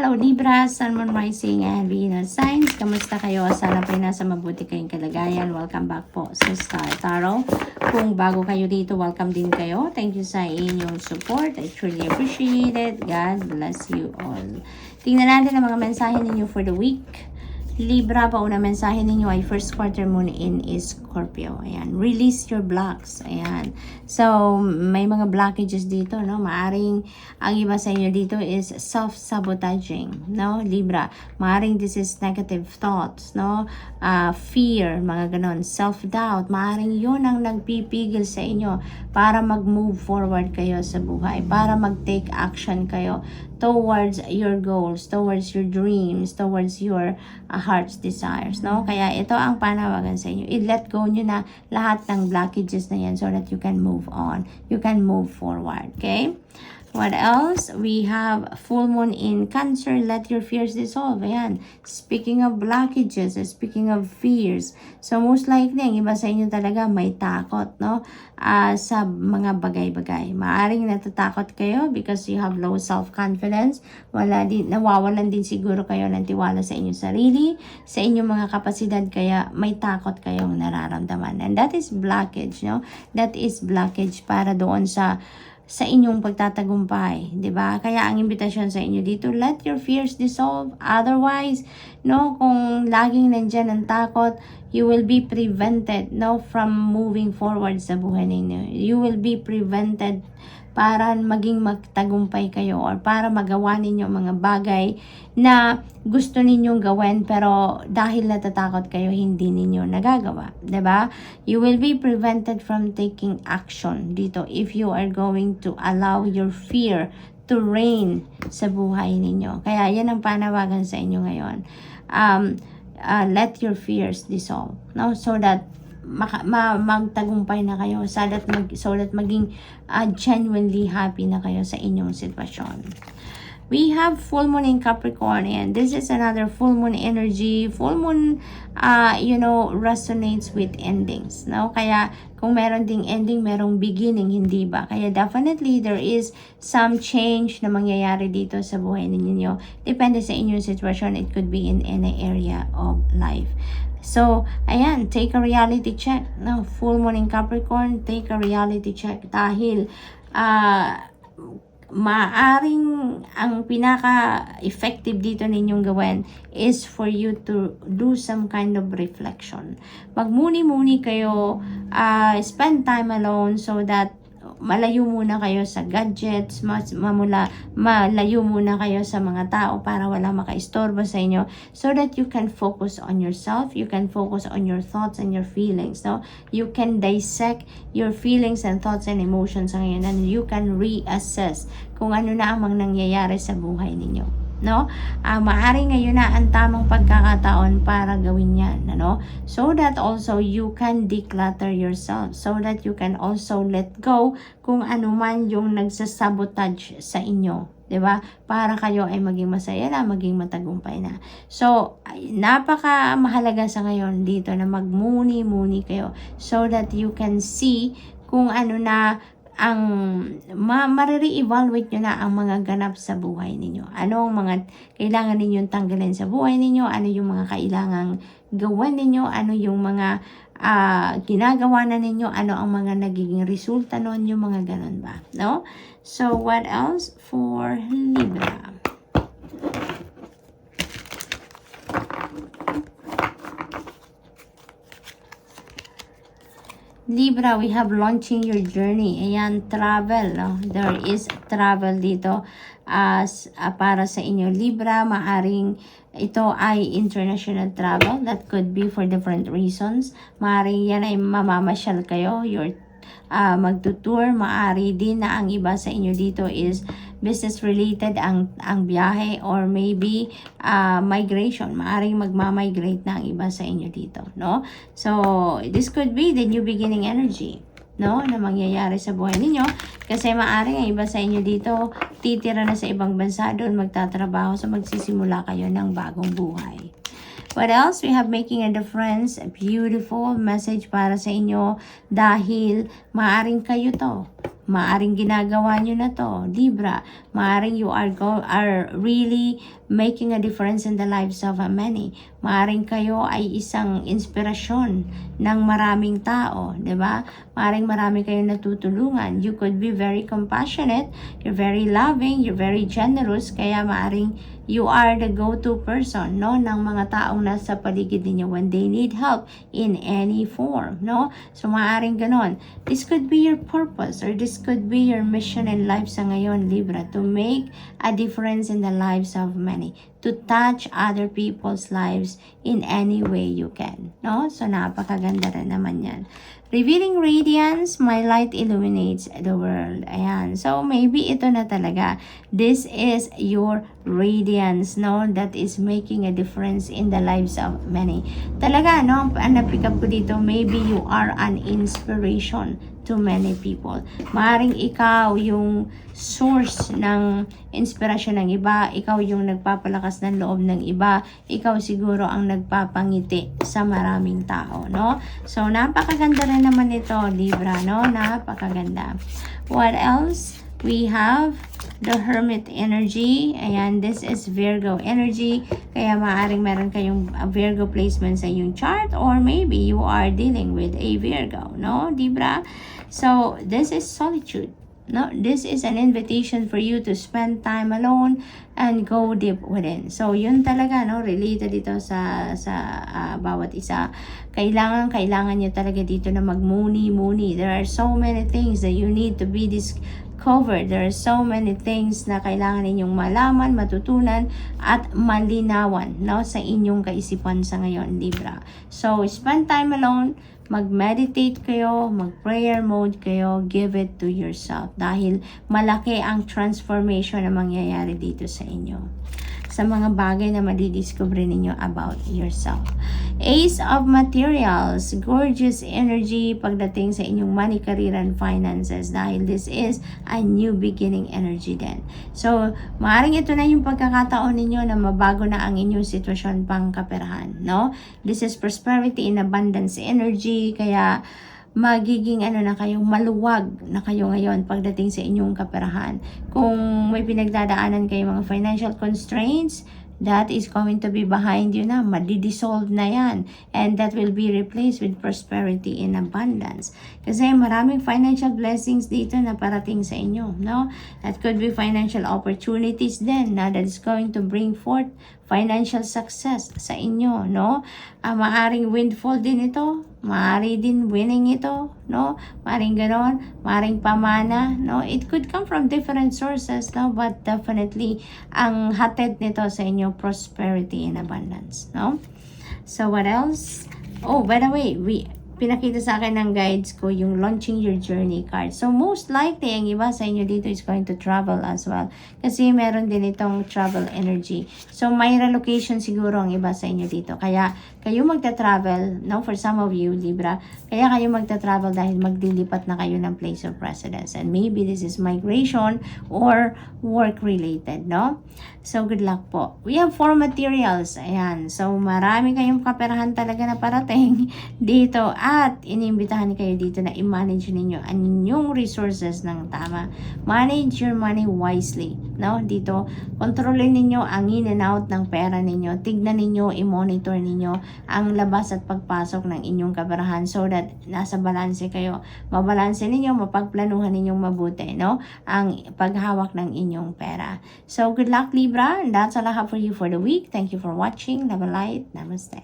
Hello Libra, Sun, Moon, Rising, and Venus signs. Kamusta kayo? Sana po nasa mabuti kayong kalagayan. Welcome back po sa Star Tarot. Kung bago kayo dito, welcome din kayo. Thank you sa inyong support. I truly appreciate it. God bless you all. Tingnan natin ang mga mensahe ninyo for the week. Libra, pauna mensahe ninyo ay first quarter moon in Scorpio. Ayan. Release your blocks. Ayan. So, may mga blockages dito, no? Maaring, ang iba sa inyo dito is self-sabotaging, no? Libra. Maaring this is negative thoughts, no? Fear, mga ganon. Self-doubt. Maaring yun ang nagpipigil sa inyo para mag-move forward kayo sa buhay. Para mag-take action kayo towards your goals, towards your dreams, towards your heart's desires, no? Kaya ito ang panawagan sa inyo. I-let go nyo na lahat ng blockages na yan so that you can move on. You can move forward, okay? What else? We have full moon in Cancer. Let your fears dissolve. Ayan. Speaking of blockages, speaking of fears. So, most likely, ang iba sa inyo talaga may takot, no? Sa mga bagay-bagay. Maaring natatakot kayo because you have low self-confidence. Nawawalan din siguro kayo ng tiwala sa inyong sarili, sa inyong mga kapasidad, kaya may takot kayong nararamdaman. And that is blockage, no? That is blockage para doon sa inyong pagtatagumpay, 'di ba? Kaya ang imbitasyon sa inyo dito, let your fears dissolve. Otherwise, no, kung laging nandiyan ang takot, you will be prevented, no, from moving forward sa buhay ninyo. You will be prevented para maging magtagumpay kayo or para magawa ninyo mga bagay na gusto ninyong gawin pero dahil natatakot kayo hindi ninyo nagagawa, 'di ba? You will be prevented from taking action dito if you are going to allow your fear to reign sa buhay ninyo. Kaya yan ang panawagan sa inyo ngayon. Let your fears dissolve, no? So that magtagumpay na kayo so that maging genuinely happy na kayo sa inyong sitwasyon. We have full moon in Capricorn, and this is another full moon energy. Full moon, resonates with endings, no? Kaya kung meron ding ending, merong beginning, hindi ba? Kaya definitely there is some change na mangyayari dito sa buhay ninyo. Depende sa inyong sitwasyon. It could be in any area of life. So, ayan, take a reality check. No, full moon in Capricorn, take a reality check. Dahil, maaring ang pinaka-effective dito ninyong gawin is for you to do some kind of reflection. Magmuni-muni kayo, spend time alone so that malayo muna kayo sa gadgets, malayo muna kayo sa mga tao para wala makaistorbo sa inyo so that you can focus on yourself, you can focus on your thoughts and your feelings, no? You can dissect your feelings and thoughts and emotions ngayon and you can reassess kung ano na ang nangyayari sa buhay ninyo. No? Maaring ngayon na ang tamang pagkakataon para gawin yan, ano? So that also you can declutter yourself, so that you can also let go kung ano man yung nagsasabotage sa inyo, 'di ba? Para kayo ay maging masaya na, maging matagumpay na. So, napaka mahalaga sa ngayon dito na magmuni-muni kayo so that you can see kung ano na ang ma-re-evaluate nyo na ang mga ganap sa buhay ninyo. Ano ang mga kailangan ninyong tanggalin sa buhay ninyo? Ano yung mga kailangang gawin ninyo? Ano yung mga ginagawa na ninyo? Ano ang mga nagiging resulta nun? Yung mga ganon ba? No? So, what else for Libra? Libra, we have launching your journey. Ayan, travel. No? There is travel dito para sa inyo. Libra, maaring ito ay international travel. That could be for different reasons. Maaring yan ay mamamasyal kayo. You're magtutour. Maari din na ang iba sa inyo dito is business related ang biyahe or maybe migration. Maaring magma-migrate na ang iba sa inyo dito, no? So, this could be the new beginning energy, no? Na mangyayari sa buhay ninyo kasi maaring ang iba sa inyo dito titira na sa ibang bansa, doon magtatrabaho, so magsisimula kayo ng bagong buhay. What else? We have making a difference. A beautiful message para sa inyo dahil maaring kayo to. Maaring ginagawa nyo na to, Libra. Maaring you are really making a difference in the lives of many. Maaring kayo ay isang inspirasyon ng maraming tao, di ba? Maaring marami kayong natutulungan. You could be very compassionate, you're very loving, you're very generous, kaya maaring you are the go-to person, no, ng mga taong nasa paligid ninyo when they need help in any form, no? So, maaaring ganon. This could be your purpose or this could be your mission in life sa ngayon, Libra, to make a difference in the lives of many, to touch other people's lives in any way you can, no? So, napakaganda rin naman yan. Revealing radiance, my light illuminates the world. Ayan. So, maybe ito na talaga. This is your radiance, no? That is making a difference in the lives of many. Talaga, no? Ang na-pick up ko dito, maybe you are an inspiration to many people. Maaring ikaw yung source ng inspirasyon ng iba, ikaw yung nagpapalakas ng loob ng iba, ikaw siguro ang nagpapangiti sa maraming tao, no? So, napakaganda rin naman ito, Libra, no? Napakaganda. What else? We have the Hermit energy. Ayan, this is Virgo energy. Kaya maaaring meron kayong Virgo placement sa yung chart or maybe you are dealing with a Virgo, no, Libra? So, this is solitude. No, this is an invitation for you to spend time alone and go deep within. So, yun talaga, no, related dito sa bawat isa. Kailangan nyo talaga dito na magmuni-muni. There are so many things that you need to be discovered. There are so many things na kailangan ninyong malaman, matutunan, at malinawan, no, sa inyong kaisipan sa ngayon, Libra. So, spend time alone, mag-meditate kayo, mag-prayer mode kayo, give it to yourself. Dahil malaki ang transformation na mangyayari dito sa inyo. Sa mga bagay na madidiscover ninyo about yourself. Ace of Materials, gorgeous energy pagdating sa inyong money, career, and finances dahil this is a new beginning energy din. So, maaaring ito na yung pagkakataon ninyo na mabago na ang inyong sitwasyon pang kaperahan, no? This is prosperity in abundance energy, kaya magiging na kayong maluwag na kayo ngayon pagdating sa inyong kaperahan. Kung may pinagdadaanan kayo mga financial constraints, that is going to be behind you na. Madi-dissolve na yan. And that will be replaced with prosperity in abundance. Kasi maraming financial blessings dito na parating sa inyo, no? That could be financial opportunities din na that is going to bring forth financial success sa inyo, no? Maaring windfall din ito. Maari din winning ito, no? Maaring ganon, maaring pamana, no? It could come from different sources, no? But definitely, ang hatid nito sa inyo, prosperity and abundance, no? So, what else? Oh, by the way, pinakita sa akin ng guides ko yung launching your journey card. So, most likely, ang iba sa inyo dito is going to travel as well. Kasi meron din itong travel energy. So, may relocation siguro ang iba sa inyo dito. Kaya, kayo magta-travel, no? For some of you, Libra, kaya kayo magta-travel dahil maglilipat na kayo ng place of residence. And maybe this is migration or work-related, no? So, good luck po. We have 4 materials. Ayan. So, marami kayong kaperahan talaga na parating dito. At inimbitahan kayo dito na i-manage ninyo ang inyong resources ng tama. Manage your money wisely. No? Dito, kontrolin ninyo ang in and out ng pera ninyo. Tignan ninyo, i-monitor ninyo ang labas at pagpasok ng inyong kaperahan so that nasa balanse kayo. Mabalanse ninyo, mapagplanuhan ninyong mabuti, no? Ang paghawak ng inyong pera. So, good luck, Libra. And that's all I have for you for the week. Thank you for watching. Love and light. Namaste.